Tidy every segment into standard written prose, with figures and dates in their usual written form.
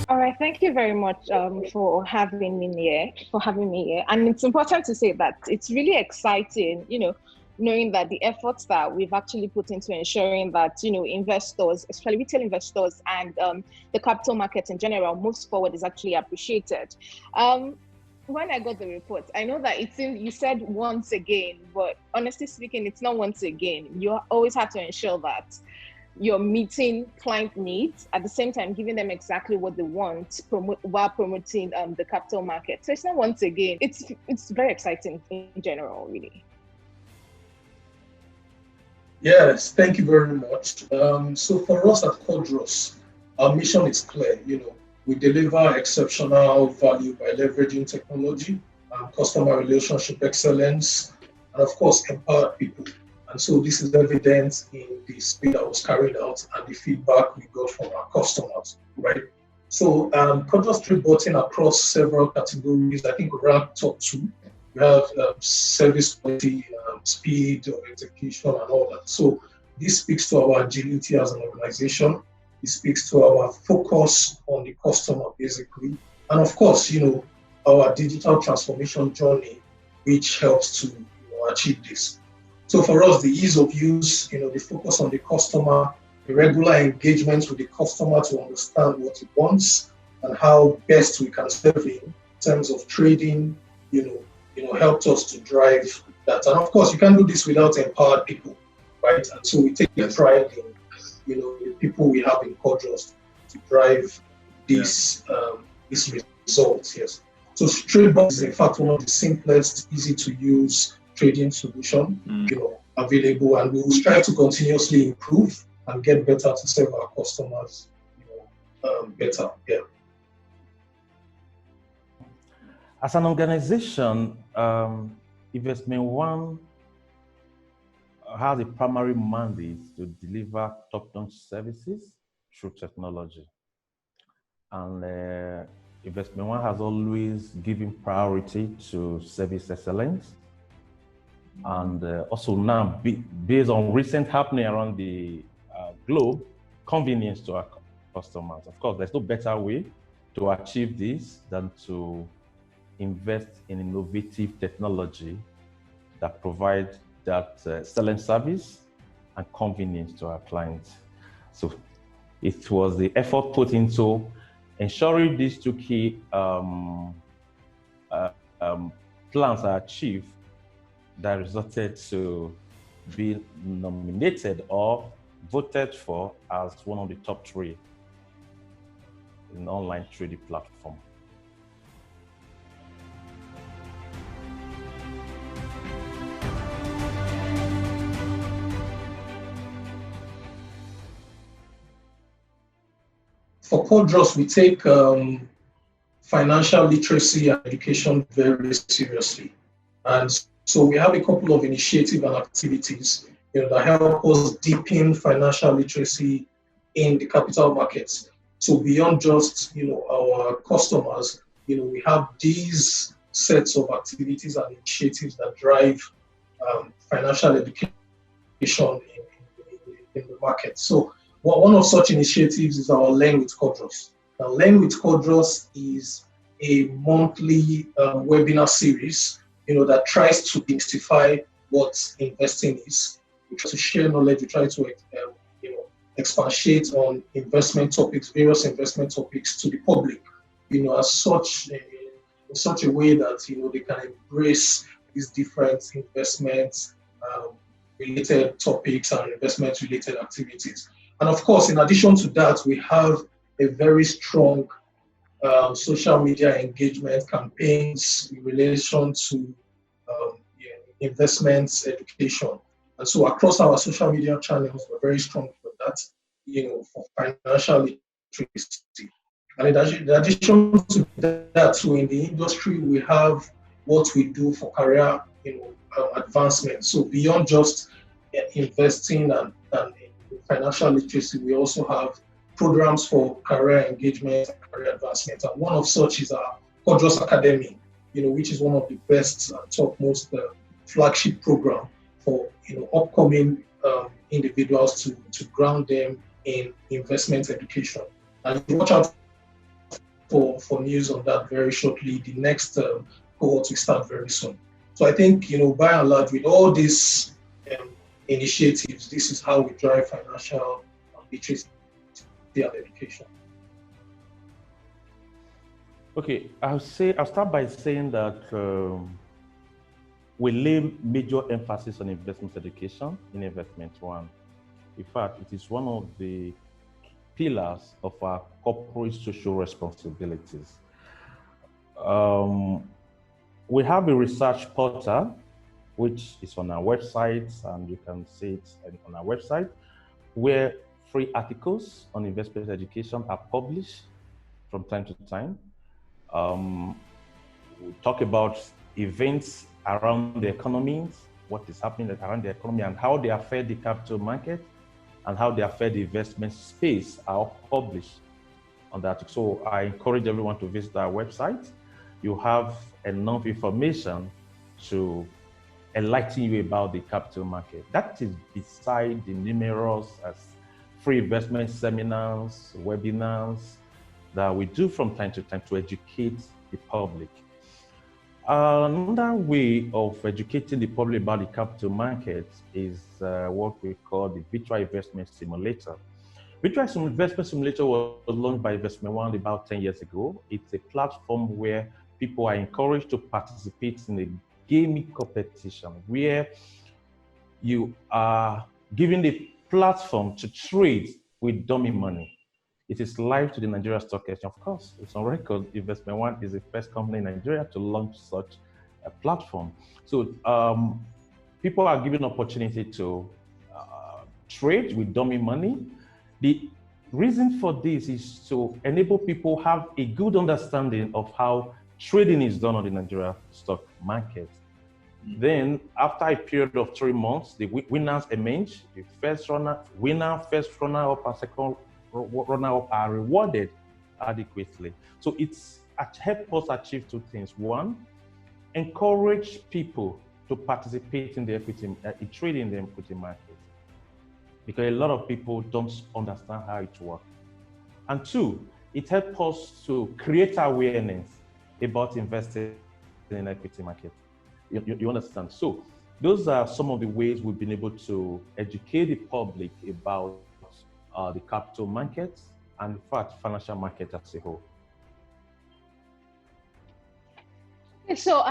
All right, thank you very much for having me here. And it's important to say that it's really exciting, knowing that the efforts that we've actually put into ensuring that, investors, especially retail investors and the capital market in general moves forward is actually appreciated. When I got the report, I know that you said once again, but honestly speaking, it's not once again. You always have to ensure that you're meeting client needs at the same time giving them exactly what they want while promoting the capital market. So it's not once again. It's very exciting in general, really. Yes, thank you very much. So for us at Cordros, our mission is clear. We deliver exceptional value by leveraging technology, customer relationship excellence, and of course, empower people. And so this is evident in the speed that was carried out and the feedback we got from our customers, right? So Cordros trade button across several categories. I think we ranked top 2. We have service quality, speed of execution and all that. So this speaks to our agility as an organization. It speaks to our focus on the customer basically. And of course, our digital transformation journey, which helps to achieve this. So for us, the ease of use, the focus on the customer, the regular engagement with the customer to understand what he wants and how best we can serve him in terms of trading, helped us to drive that. And of course, you can't do this without empowered people, right? And so we take pride in, the people we have in Cordros to drive this result. Yes. So TradeBot is in fact one of the simplest, easy to use trading solution, available, and we will strive to continuously improve and get better to serve our customers, better. Yeah. As an organization, Investment One has a primary mandate to deliver top-notch services through technology. And Investment One has always given priority to service excellence. And also now, based on recent happening around the globe, convenience to our customers. Of course, there's no better way to achieve this than to invest in innovative technology that provide that excellent service and convenience to our clients. So it was the effort put into ensuring these two key plans are achieved that resulted to be nominated or voted for as one of the top 3 in online trading platform. For Cordros, we take financial literacy and education very seriously. And so we have a couple of initiatives and activities that help us deepen financial literacy in the capital markets. So beyond just our customers, we have these sets of activities and initiatives that drive financial education in the market. So one of such initiatives is our Learn with Cordros. Now, Learn with Cordros is a monthly webinar series, that tries to demystify what investing is. We try to share knowledge. We try to, expatiate on investment topics, various investment topics to the public, as such, in such a way that they can embrace these different investment related topics and investment related activities. And of course, in addition to that, we have a very strong social media engagement campaigns in relation to investments education. And so across our social media channels, we're very strong for that, for financial literacy. And in addition to that, so in the industry, we have what we do for career, advancement. So beyond just investing and financial literacy, we also have programs for career engagement and career advancement. And one of such is our Cordros Academy, which is one of the best and topmost flagship program for upcoming individuals to ground them in investment education. And watch out for news on that very shortly. The next cohort will start very soon. So I think, by and large, with all these initiatives, this is how we drive financial literacy and education. Okay, I'll start by saying that we lay major emphasis on investment education in Investment One. In fact, it is one of the pillars of our corporate social responsibilities. We have a research portal, which is on our website, and you can see it on our website, where free articles on investment education are published from time to time. We talk about events around the economy, what is happening around the economy, and how they affect the capital market, and how they affect the investment space are published on that. So I encourage everyone to visit our website. You have enough information to enlighten you about the capital market. That is beside the numerous free investment seminars, webinars that we do from time to time to educate the public. Another way of educating the public about the capital market is what we call the Virtual Investment Simulator. Virtual Investment Simulator was launched by Investment One about 10 years ago. It's a platform where people are encouraged to participate in a gaming competition where you are given the platform to trade with dummy money. It is live to the Nigeria Stock Exchange. Of course, it's on record. Investment One is the first company in Nigeria to launch such a platform. So people are given opportunity to trade with dummy money. The reason for this is to enable people have a good understanding of how trading is done on the Nigeria stock market. Then, after a period of 3 months, the winners emerge. The first runner-up, and second runner-up are rewarded adequately. So it's helped us achieve two things. One, encourage people to participate in the equity, in trading the equity market, because a lot of people don't understand how it works. And two, it helps us to create awareness about investing in equity market. You understand? So those are some of the ways we've been able to educate the public about the capital markets and, in fact, financial market as a whole. So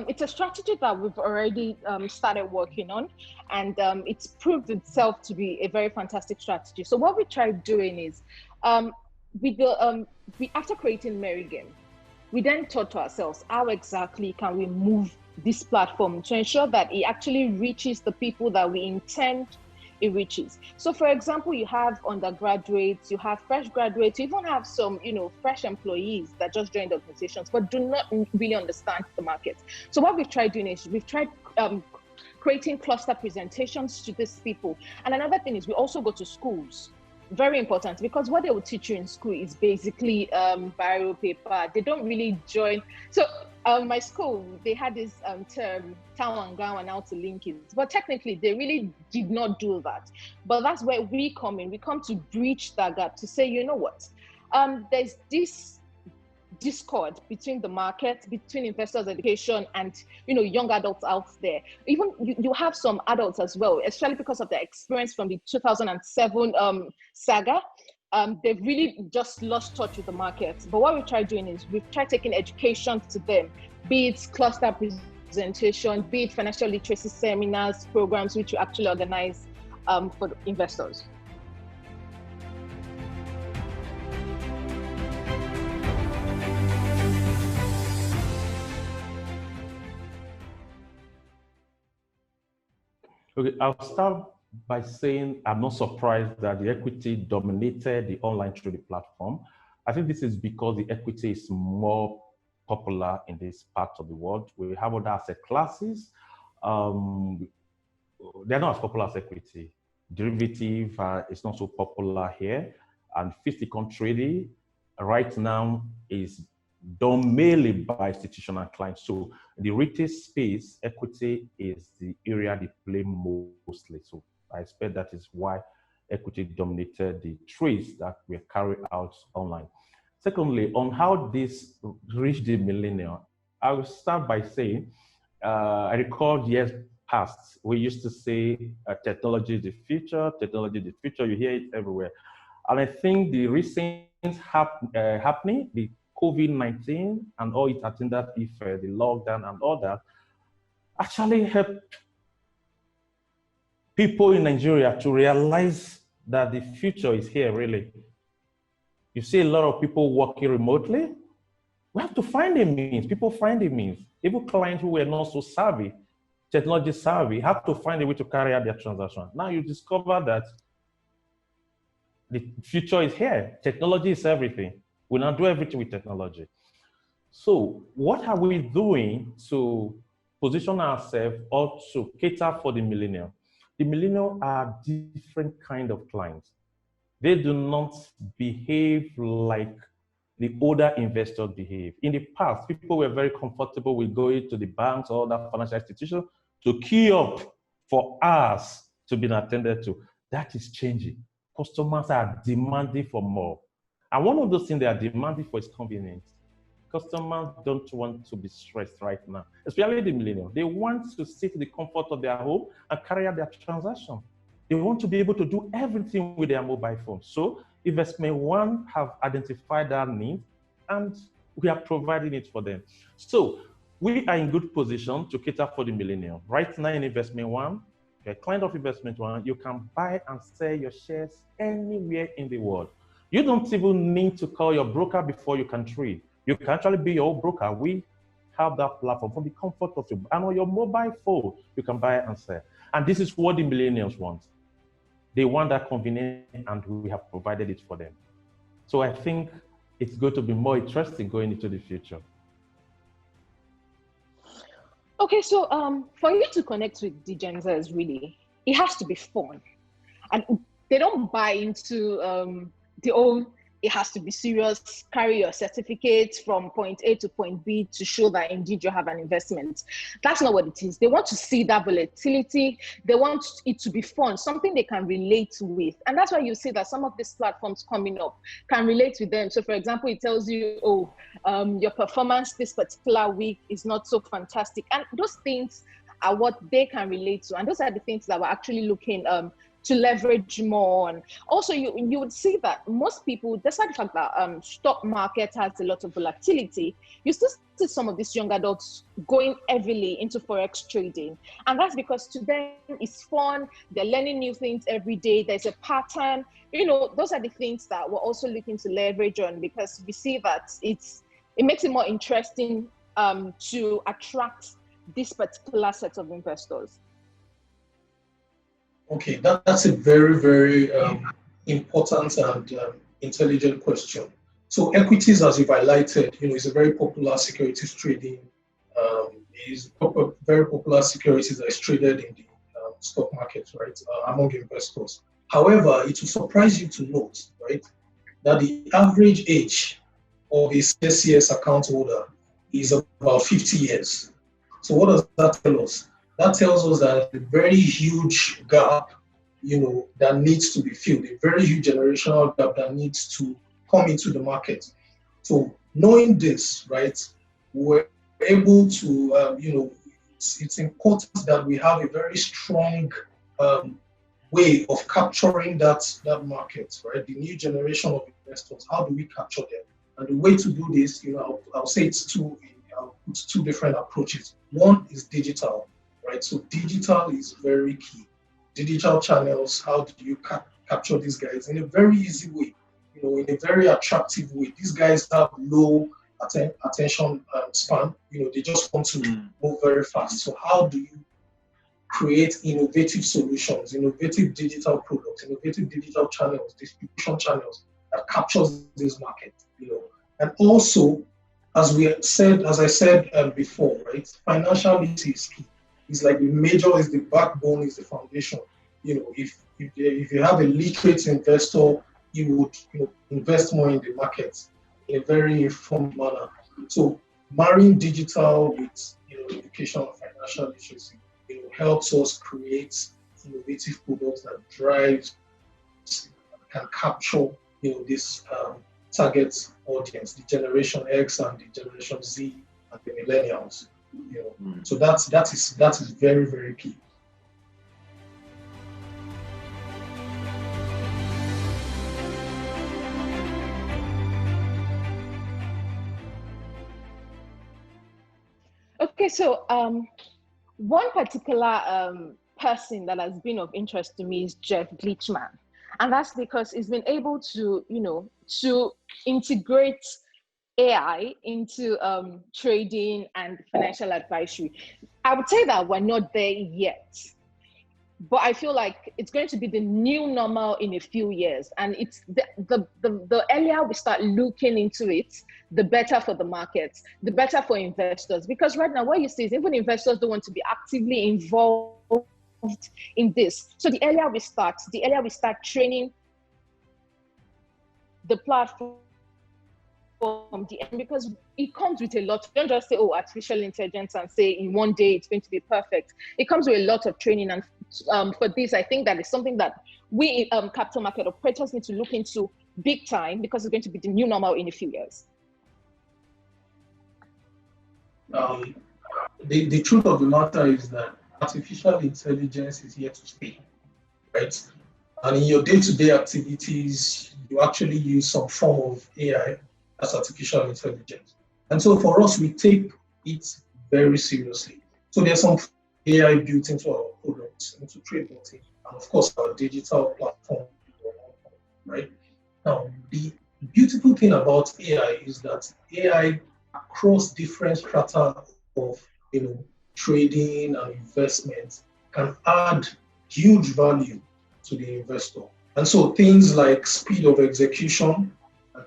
it's a strategy that we've already started working on, and it's proved itself to be a very fantastic strategy. So what we tried doing is, after creating Meristem, we then thought to ourselves, how exactly can we move this platform to ensure that it actually reaches the people that we intend it reaches. So for example, you have undergraduates, you have fresh graduates, you even have some, fresh employees that just joined organizations, but do not really understand the market. So what we've tried doing is we've tried creating cluster presentations to these people. And another thing is we also go to schools. Very important, because what they will teach you in school is basically bio paper. They don't really join. So my school, they had this term, town and gown and how to link it. But technically, they really did not do that. But that's where we come in. We come to breach that gap to say, you know what? There's this discord between the market, between investors education and young adults out there. Even you have some adults as well, especially because of the experience from the 2007 saga. They've really just lost touch with the market. But what we tried doing is we've tried taking education to them, be it cluster presentation, be it financial literacy seminars, programs which you actually organize for investors? Okay, I'll start by saying I'm not surprised that the equity dominated the online trading platform. I think this is because the equity is more popular in this part of the world. We have other asset classes. They're not as popular as equity. Derivative is not so popular here. And fixed income trading right now is done mainly by institutional clients. So in the retail space, equity is the area they play mostly. So I expect that is why equity dominated the trades that were carried out online. Secondly, on how this reached the millennial, I will start by saying, I recall years past, we used to say technology is the future, technology is the future, you hear it everywhere. And I think the recent happening, the COVID-19 and all its attendant effect, the lockdown and all that, actually helped people in Nigeria to realize that the future is here, really. You see a lot of people working remotely. We have to find a means. People find a means. Even clients who were not so savvy, technology savvy, have to find a way to carry out their transaction. Now you discover that the future is here. Technology is everything. We now do everything with technology. So what are we doing to position ourselves or to cater for the millennial? The millennial are different kind of clients. They do not behave like the older investors behave. In the past, people were very comfortable with going to the banks or other financial institutions to queue up for hours to be attended to. That is changing. Customers are demanding for more. And one of those things they are demanding for is convenience. Customers don't want to be stressed right now, especially the millennials. They want to sit in the comfort of their home and carry out their transaction. They want to be able to do everything with their mobile phone. So Investment One have identified that need and we are providing it for them. So we are in good position to cater for the millennial. Right now in Investment One, a client of Investment One, you can buy and sell your shares anywhere in the world. You don't even need to call your broker before you can trade. You can actually be your own broker. We have that platform from the comfort of your, and on your mobile phone, you can buy and sell. And this is what the millennials want. They want that convenience and we have provided it for them. So I think it's going to be more interesting going into the future. Okay, so for you to connect with the Gen Zers, really, it has to be fun. And they don't buy into the old, it has to be serious, carry your certificate from point A to point B to show that indeed you have an investment. That's not what it is. They want to see that volatility. They want it to be fun, something they can relate with. And that's why you see that some of these platforms coming up can relate with them. So for example, it tells you, oh, your performance this particular week is not so fantastic. And those things are what they can relate to. And those are the things that we're actually looking to leverage more on. Also, you would see that most people, despite the fact that stock market has a lot of volatility, you still see some of these young adults going heavily into forex trading, and that's because to them it's fun. They're learning new things every day. There's a pattern. You know, those are the things that we're also looking to leverage on, because we see that it makes it more interesting to attract this particular set of investors. Okay, that's a very, very important and intelligent question. So equities, as you've highlighted, is a very popular securities trading. Is very popular securities that is traded in the stock market, right, among investors. However, it will surprise you to note, right, that the average age of a SCS account holder is about 50 years. So what does that tell us? That tells us that a very huge gap, that needs to be filled, a very huge generational gap that needs to come into the market. So knowing this, right, we're able to, it's important that we have a very strong way of capturing that market, right? The new generation of investors, how do we capture them? And the way to do this, I'll say it's two I'll put two different approaches. One is digital, right? So digital is very key. Digital channels, how do you capture these guys in a very easy way, in a very attractive way? These guys have low attention span. They just want to move very fast. So how do you create innovative solutions, innovative digital products, innovative digital channels, distribution channels that captures this market, And also, as I said before, right? Financial literacy is key. It's like is the backbone, is the foundation. If you have a literate investor, you would invest more in the market in a very informed manner. So marrying digital with education and financial literacy helps us create innovative products that can capture this target audience, the Generation X and the Generation Z and the millennials. So that is very, very key. Okay, so one particular person that has been of interest to me is Jeff Glitchman. And that's because he's been able to, to integrate AI into trading and financial advisory. I would say that we're not there yet, but I feel like it's going to be the new normal in a few years. And it's the earlier we start looking into it, the better for the markets, the better for investors. Because right now, what you see is even investors don't want to be actively involved in this. So the earlier we start training the platform, because it comes with a lot. Don't just say, oh, artificial intelligence, and say in one day it's going to be perfect. It comes with a lot of training. And for this, I think that is something that we capital market operators need to look into big time, because it's going to be the new normal in a few years. The truth of the matter is that artificial intelligence is here to stay, right? And in your day-to-day activities, you actually use some form of AI as artificial intelligence. And so for us, we take it very seriously. So there's some AI built into our products, into TradeBot, and of course our digital platform, right? Now, the beautiful thing about AI is that AI across different strata of trading and investment can add huge value to the investor. And so things like speed of execution,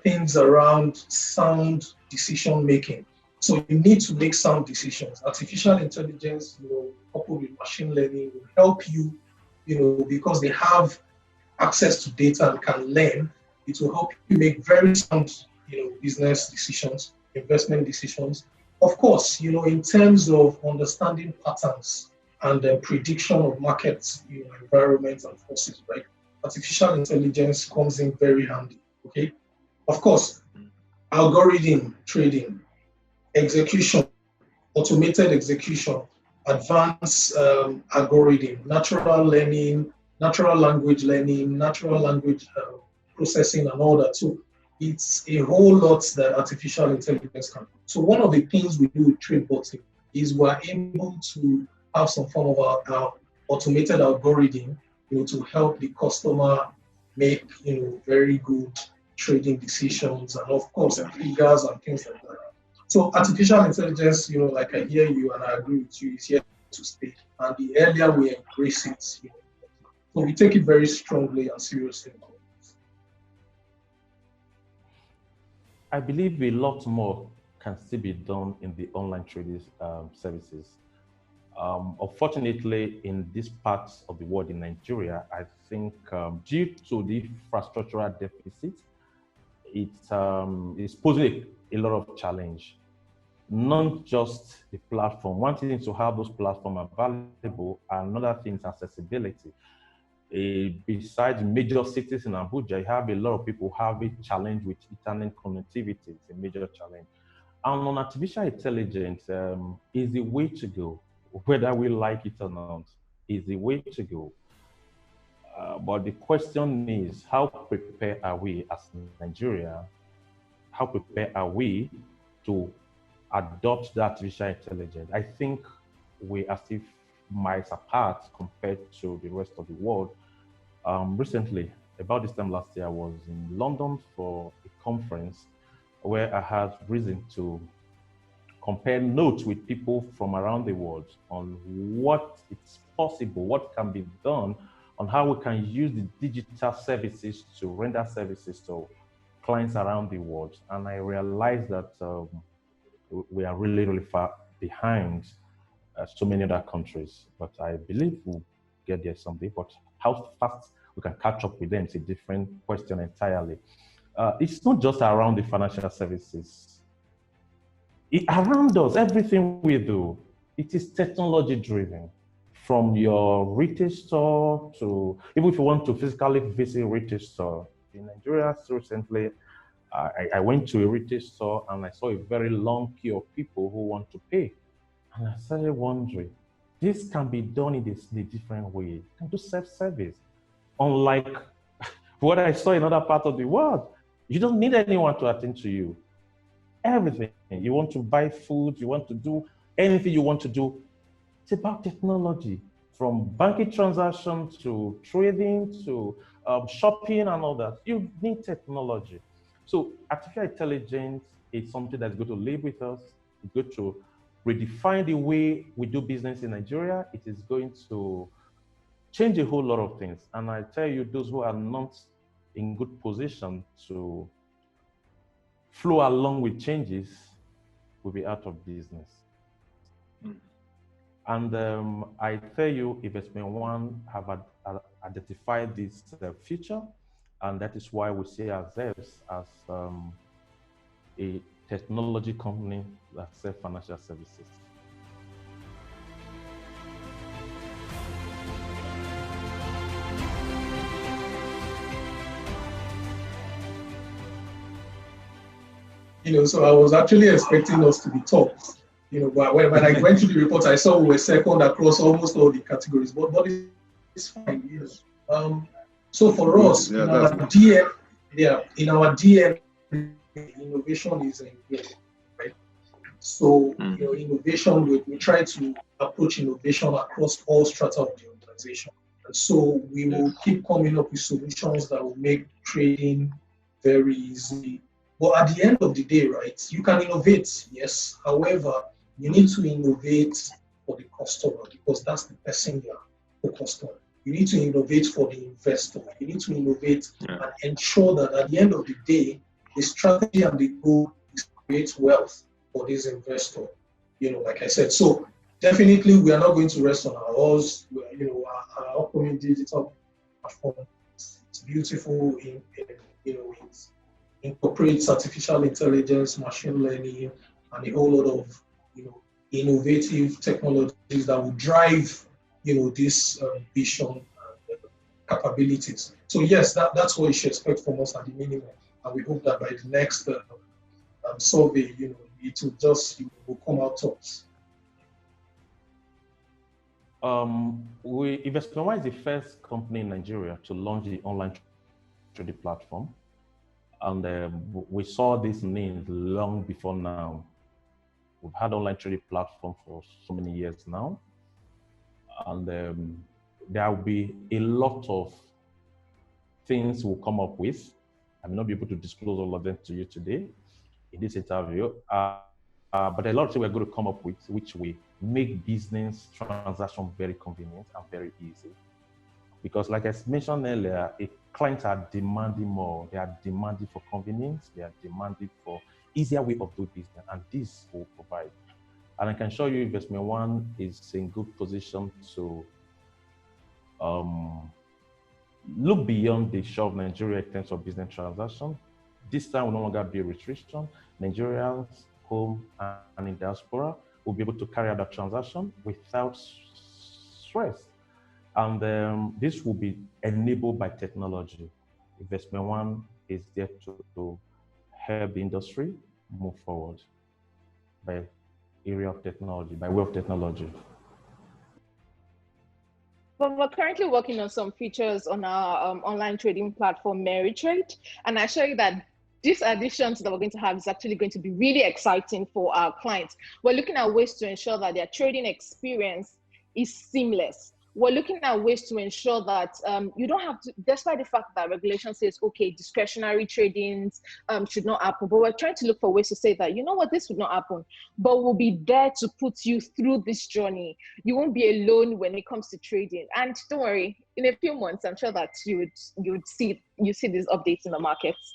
things around sound decision making. So you need to make sound decisions. Artificial intelligence, coupled with machine learning, will help you, because they have access to data and can learn. It will help you make very sound, business decisions, investment decisions. Of course, in terms of understanding patterns and the prediction of markets, environments and forces, right? Artificial intelligence comes in very handy. Okay. Of course, algorithm trading, execution, automated execution, advanced algorithm, natural learning, natural language learning, natural language processing, and all that. So it's a whole lot that artificial intelligence can do. So one of the things we do with TradeBot is we're able to have some form of our automated algorithm, to help the customer make, very good trading decisions, and of course figures and things like that. So artificial intelligence, like I hear you and I agree with you, is here to stay. And the earlier we embrace it, so we take it very strongly and seriously. I believe a lot more can still be done in the online trading services. Unfortunately, in this part of the world in Nigeria, I think due to the infrastructural deficit, it's posing a lot of challenge. Not just the platform. One thing is to have those platforms available, another thing is accessibility. Besides major cities in Abuja, you have a lot of people who have a challenge with internet connectivity. It's a major challenge. And on artificial intelligence is the way to go, whether we like it or not, is the way to go. But the question is, how prepared are we as Nigeria? How prepared are we to adopt the artificial intelligence. I think we are still miles apart compared to the rest of the world. Recently, about this time last year, I was in London for a conference where I had reason to compare notes with people from around the world on what is possible, what can be done, on how we can use the digital services to render services to clients around the world. And I realized that we are really, really far behind so many other countries. But I believe we'll get there someday. But how fast we can catch up with them is a different question entirely. It's not just around the financial services. Around us, everything we do, it is technology driven. From your retail store to, even if you want to physically visit a retail store. In Nigeria, recently, I went to a retail store and I saw a very long queue of people who want to pay. And I started wondering, this can be done in a different way. You can do self-service. Unlike what I saw in other parts of the world, you don't need anyone to attend to you. Everything. You want to buy food, you want to do anything you want to do. It's about technology, from banking transactions to trading to shopping and all that. You need technology. So artificial intelligence is something that's going to live with us. It's going to redefine the way we do business in Nigeria. It is going to change a whole lot of things. And I tell you, those who are not in good position to flow along with changes will be out of business. And I tell you, Investment One have identified this future, and that is why we see ourselves as a technology company that sells financial services. So I was actually expecting us to be top. But when I went to the report, I saw we were second across almost all the categories. But it's fine. So for us, in our DM, innovation is engaged, right? So innovation, we try to approach innovation across all strata of the organization. And so we will keep coming up with solutions that will make trading very easy. But at the end of the day, right, you can innovate, yes. However, you need to innovate for the customer because that's the person you are focused on. You need to innovate for the investor. You need to innovate and ensure that at the end of the day, the strategy and the goal is to create wealth for this investor. Like I said, so definitely we are not going to rest on our oars. Our upcoming digital platform, it's beautiful. It incorporates artificial intelligence, machine learning, and a whole lot of innovative technologies that will drive this vision and capabilities. So yes, that's what you should expect from us at the minimum, and we hope that by the next survey, it will just will come out tops. Investment One is the first company in Nigeria to launch the online trading platform. And we saw these names long before now. We've had online trading platform for so many years now. And there will be a lot of things we'll come up with. I may not be able to disclose all of them to you today in this interview. But a lot of things we're going to come up with, which will make business transaction very convenient and very easy. Because like I mentioned earlier, clients are demanding more. They are demanding for convenience. They are demanding for easier way of doing business. And this will provide. And I can show you Investment One is in good position to look beyond the shore of Nigeria in terms of business transaction. This time will no longer be a restriction. Nigerians, home and in diaspora, will be able to carry out that transaction without stress. And this will be enabled by technology. Investment One is there to help the industry move forward by area of technology, by way of technology. Well, we're currently working on some features on our online trading platform, Meritrade, and I show you that these additions that we're going to have is actually going to be really exciting for our clients. We're looking at ways to ensure that their trading experience is seamless. We're looking at ways to ensure that you don't have to, despite the fact that regulation says, okay, discretionary tradings should not happen, but we're trying to look for ways to say that, you know what, this would not happen, but we'll be there to put you through this journey. You won't be alone when it comes to trading. And don't worry, in a few months, I'm sure that you would see these updates in the markets.